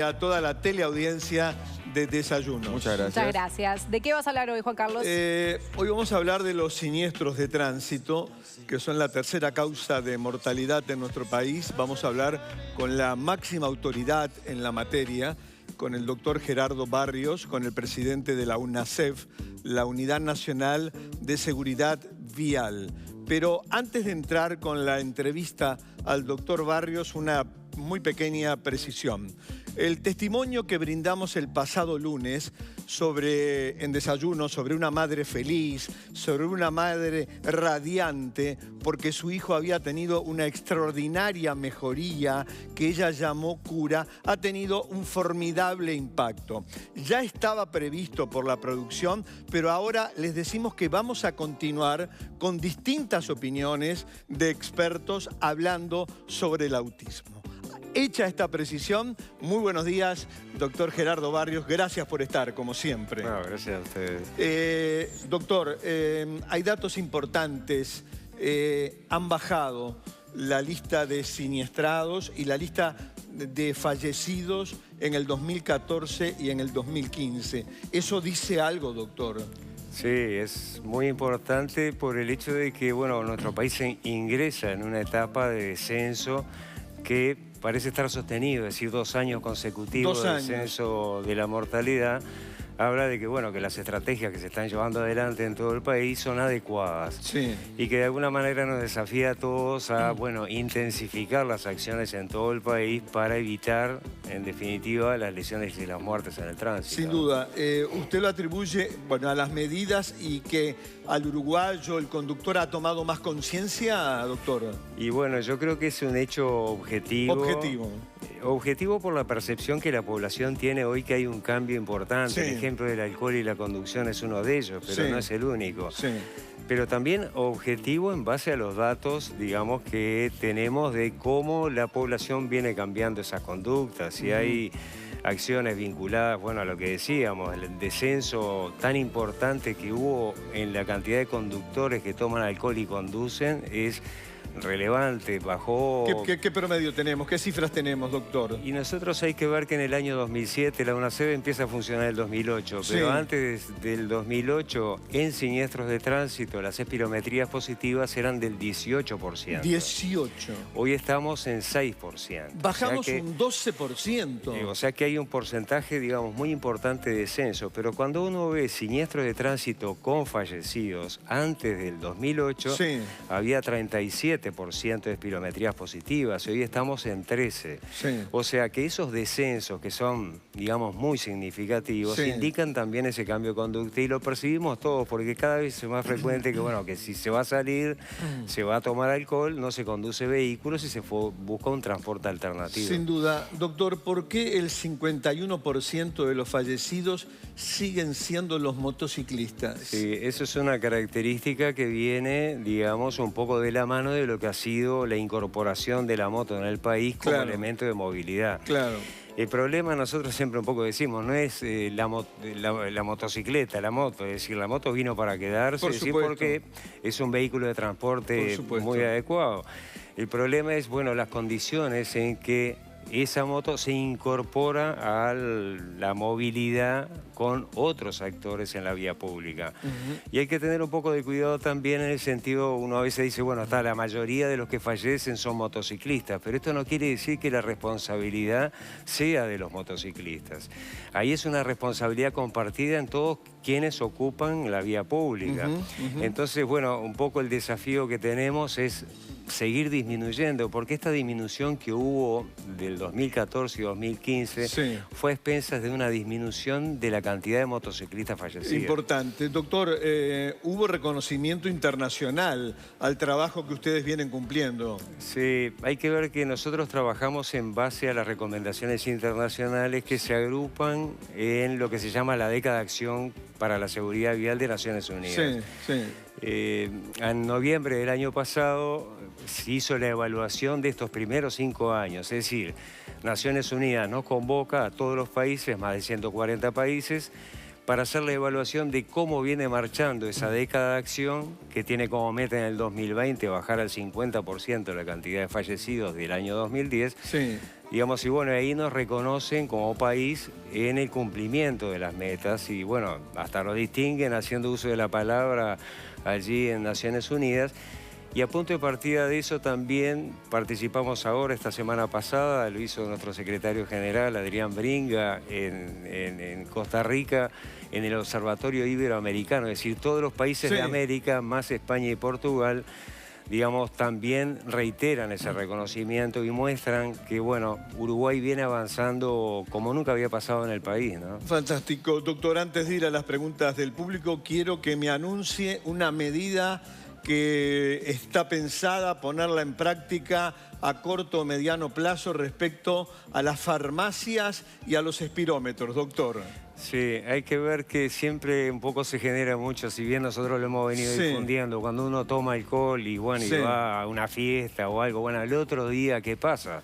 A toda la teleaudiencia de Desayunos. Muchas gracias. Muchas gracias. ¿De qué vas a hablar hoy, Juan Carlos? Hoy vamos a hablar de los siniestros de tránsito, que son la tercera causa de mortalidad en nuestro país. Vamos a hablar con la máxima autoridad en la materia, con el doctor Gerardo Barrios, con el presidente de la UNASEV, la Unidad Nacional de Seguridad Vial. Pero antes de entrar con la entrevista al doctor Barrios, una muy pequeña precisión. El testimonio que brindamos el pasado lunes en Desayuno sobre una madre feliz, sobre una madre radiante, porque su hijo había tenido una extraordinaria mejoría que ella llamó cura, ha tenido un formidable impacto. Ya estaba previsto por la producción, pero ahora les decimos que vamos a continuar con distintas opiniones de expertos hablando sobre el autismo. Hecha esta precisión, muy buenos días, doctor Gerardo Barrios. Gracias por estar, como siempre. No, gracias a ustedes. Doctor, hay datos importantes. Han bajado la lista de siniestrados y la lista de fallecidos en el 2014 y en el 2015. ¿Eso dice algo, doctor? Sí, es muy importante por el hecho de que, bueno, nuestro país ingresa en una etapa de descenso que parece estar sostenido, es decir, 2 años consecutivos de descenso de la mortalidad. Habla de que, bueno, que las estrategias que se están llevando adelante en todo el país son adecuadas. Sí. Y que de alguna manera nos desafía a todos a, bueno, intensificar las acciones en todo el país para evitar, en definitiva, las lesiones y las muertes en el tránsito. Sin duda. Usted lo atribuye, bueno, a las medidas y que al uruguayo, el conductor, ha tomado más conciencia, doctor. Y bueno, yo creo que es un hecho objetivo. Objetivo por la percepción que la población tiene hoy que hay un cambio importante. Sí. El ejemplo del alcohol y la conducción es uno de ellos, pero no es el único. Sí. Pero también objetivo en base a los datos, digamos, que tenemos de cómo la población viene cambiando esas conductas. Si hay acciones vinculadas, bueno, a lo que decíamos, el descenso tan importante que hubo en la cantidad de conductores que toman alcohol y conducen es relevante, bajó... ¿Qué promedio tenemos? ¿Qué cifras tenemos, doctor? Y nosotros hay que ver que en el año 2007 la UNASEV empieza a funcionar en el 2008, pero antes del 2008 en siniestros de tránsito las espirometrías positivas eran del 18%. 18%. Hoy estamos en 6%. Bajamos un 12%. O sea que hay un porcentaje, digamos, muy importante de descenso, pero cuando uno ve siniestros de tránsito con fallecidos antes del 2008, había 37% de espirometrías positivas, y hoy estamos en 13%. Sí. O sea que esos descensos que son, digamos, muy significativos, indican también ese cambio de conducta y lo percibimos todos, porque cada vez es más frecuente que, bueno, que si se va a salir, se va a tomar alcohol, no se conduce vehículos y se busca un transporte alternativo. Sin duda. Doctor, ¿por qué el 51% de los fallecidos siguen siendo los motociclistas? Sí, eso es una característica que viene, digamos, un poco de la mano de lo que ha sido la incorporación de la moto en el país como elemento de movilidad. Claro. El problema, nosotros siempre un poco decimos, no es la motocicleta, la moto, es decir, la moto vino para quedarse, porque es un vehículo de transporte muy adecuado. El problema es, bueno, las condiciones en que esa moto se incorpora a la movilidad con otros actores en la vía pública. Y hay que tener un poco de cuidado también en el sentido, uno a veces dice, bueno, la mayoría de los que fallecen son motociclistas, pero esto no quiere decir que la responsabilidad sea de los motociclistas. Ahí es una responsabilidad compartida en todos quienes ocupan la vía pública. Entonces, bueno, un poco el desafío que tenemos es seguir disminuyendo, porque esta disminución que hubo del 2014 y 2015 fue a expensas de una disminución de la cantidad de motociclistas fallecidos. Importante. Doctor, hubo reconocimiento internacional al trabajo que ustedes vienen cumpliendo. Sí, hay que ver que nosotros trabajamos en base a las recomendaciones internacionales que se agrupan en lo que se llama la década de acción para la seguridad vial de Naciones Unidas. En noviembre del año pasado se hizo la evaluación de estos primeros 5 años, es decir, Naciones Unidas nos convoca a todos los países, más de 140 países, para hacer la evaluación de cómo viene marchando esa década de acción, que tiene como meta en el 2020 bajar al 50% la cantidad de fallecidos del año 2010. Digamos, y bueno, ahí nos reconocen como país en el cumplimiento de las metas y bueno, hasta nos distinguen haciendo uso de la palabra allí en Naciones Unidas. Y a punto de partida de eso también participamos ahora, esta semana pasada, lo hizo nuestro secretario general Adrián Bringa en Costa Rica, en el Observatorio Iberoamericano, es decir, todos los países de América, más España y Portugal, digamos, también reiteran ese reconocimiento y muestran que, bueno, Uruguay viene avanzando como nunca había pasado en el país, ¿no? Fantástico. Doctor, antes de ir a las preguntas del público, quiero que me anuncie una medida que está pensada ponerla en práctica a corto o mediano plazo respecto a las farmacias y a los espirómetros, doctor. Sí, hay que ver que siempre un poco se genera mucho, si bien nosotros lo hemos venido difundiendo, cuando uno toma alcohol y bueno, y va a una fiesta o algo, bueno, el otro día, ¿qué pasa?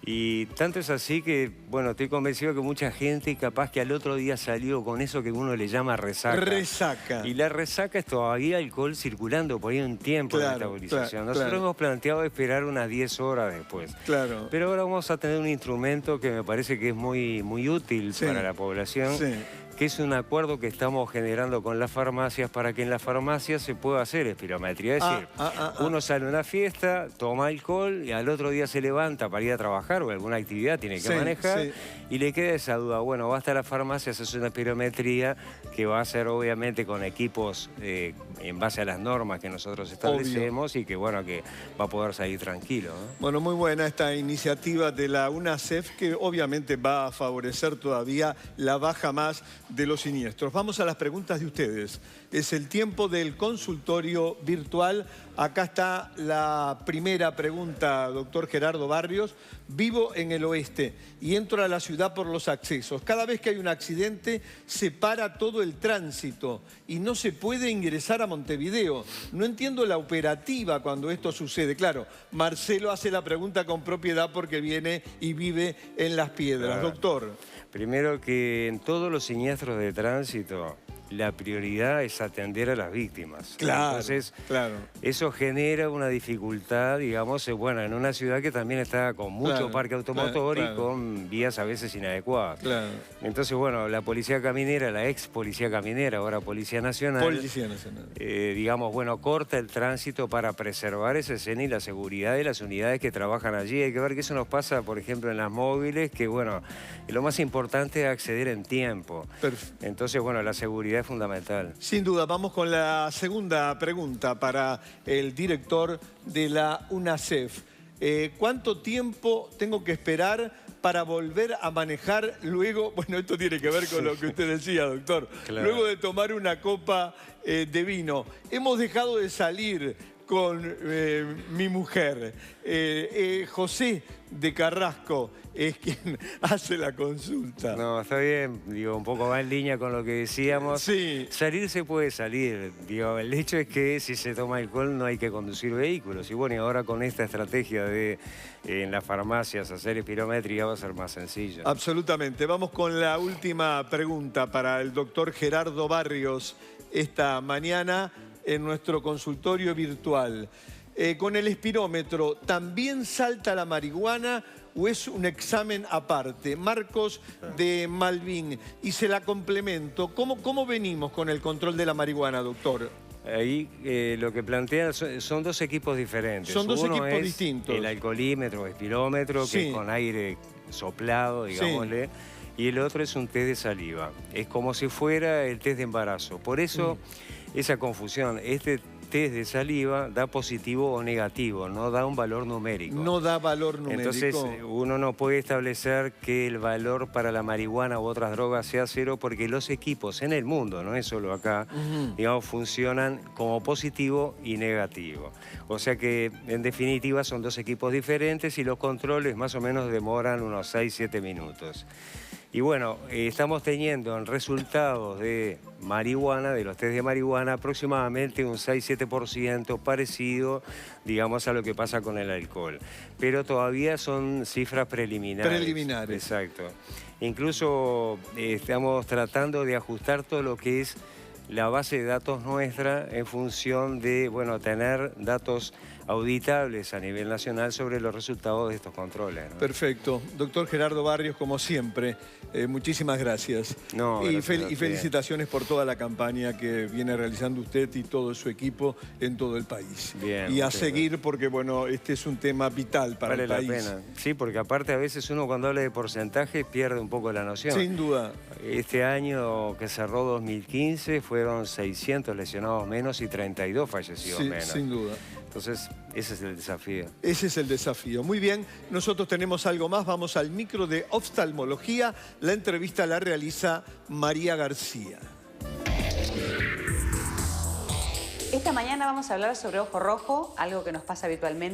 Y tanto es así que, bueno, estoy convencido que mucha gente capaz que al otro día salió con eso que uno le llama resaca. Resaca. Y la resaca es todavía alcohol circulando por ahí un tiempo de metabolización. Nosotros hemos planteado esperar unas 10 horas después. Claro. Pero ahora vamos a tener un instrumento que me parece que es muy útil para la población. Que es un acuerdo que estamos generando con las farmacias para que en las farmacias se pueda hacer espirometría. Es decir, uno sale a una fiesta, toma alcohol y al otro día se levanta para ir a trabajar o alguna actividad tiene que manejar y le queda esa duda. Bueno, va hasta la farmacia, se hace una espirometría que va a ser obviamente con equipos en base a las normas que nosotros establecemos y que bueno, que va a poder salir tranquilo, ¿no? Bueno, muy buena esta iniciativa de la UNACEF que obviamente va a favorecer todavía la baja más de los siniestros. Vamos a las preguntas de ustedes. Es el tiempo del consultorio virtual. Acá está la primera pregunta, doctor Gerardo Barrios. Vivo en el oeste y entro a la ciudad por los accesos. Cada vez que hay un accidente se para todo el tránsito y no se puede ingresar a Montevideo. No entiendo la operativa cuando esto sucede. Claro, Marcelo hace la pregunta con propiedad porque viene y vive en Las Piedras. Doctor. Primero que en todos los siniestros de tránsito la prioridad es atender a las víctimas. Claro, entonces, eso genera una dificultad, digamos, bueno, en una ciudad que también está con mucho parque automotor y con vías a veces inadecuadas. Entonces, bueno, la policía caminera, la ex policía caminera, ahora Policía Nacional, digamos, bueno, corta el tránsito para preservar esa escena y la seguridad de las unidades que trabajan allí. Hay que ver que eso nos pasa, por ejemplo, en las móviles, que, bueno, lo más importante es acceder en tiempo. Entonces, bueno, la seguridad es fundamental. Sin duda, vamos con la segunda pregunta para el director de la UNACEF. ¿Cuánto tiempo tengo que esperar para volver a manejar luego? Bueno, esto tiene que ver con lo que usted decía, doctor. Luego de tomar una copa de vino. Hemos dejado de salir con mi mujer. José de Carrasco es quien hace la consulta. No, está bien, digo, un poco va en línea con lo que decíamos. Salir se puede salir, digo, el hecho es que si se toma alcohol no hay que conducir vehículos. Y bueno, y ahora con esta estrategia de en las farmacias hacer espirometría va a ser más sencillo. Absolutamente. Vamos con la última pregunta para el doctor Gerardo Barrios esta mañana en nuestro consultorio virtual. Con el espirómetro, ¿también salta la marihuana o es un examen aparte? Marcos de Malvin. Y se la complemento. ¿Cómo venimos con el control de la marihuana, doctor? Ahí lo que plantean son dos equipos diferentes. Son dos equipos distintos. El alcoholímetro o espirómetro, que es con aire soplado, digámosle. Y el otro es un test de saliva. Es como si fuera el test de embarazo. Por eso esa confusión. Este test de saliva da positivo o negativo, no da un valor numérico. No da valor numérico. Entonces uno no puede establecer que el valor para la marihuana u otras drogas sea cero porque los equipos en el mundo, no es solo acá, digamos, funcionan como positivo y negativo. O sea que en definitiva son dos equipos diferentes y los controles más o menos demoran unos 6-7 minutos. Y bueno, estamos teniendo en resultados de marihuana, de los test de marihuana, aproximadamente un 6-7% parecido, digamos, a lo que pasa con el alcohol. Pero todavía son cifras preliminares. Preliminares. Exacto. Incluso estamos tratando de ajustar todo lo que es la base de datos nuestra en función de, bueno, tener datos auditables a nivel nacional sobre los resultados de estos controles, ¿no? Perfecto. Doctor Gerardo Barrios, como siempre, muchísimas gracias. Y felicitaciones por toda la campaña que viene realizando usted y todo su equipo en todo el país. Bien, y a seguir porque, bueno, este es un tema vital para el país. Vale la pena. Sí, porque aparte a veces uno cuando habla de porcentaje pierde un poco la noción. Sin duda. Este año que cerró 2015 fueron 600 lesionados menos y 32 fallecidos menos. Sin duda. Entonces, ese es el desafío. Ese es el desafío. Muy bien, nosotros tenemos algo más. Vamos al micro de oftalmología. La entrevista la realiza María García. Esta mañana vamos a hablar sobre ojo rojo, algo que nos pasa habitualmente.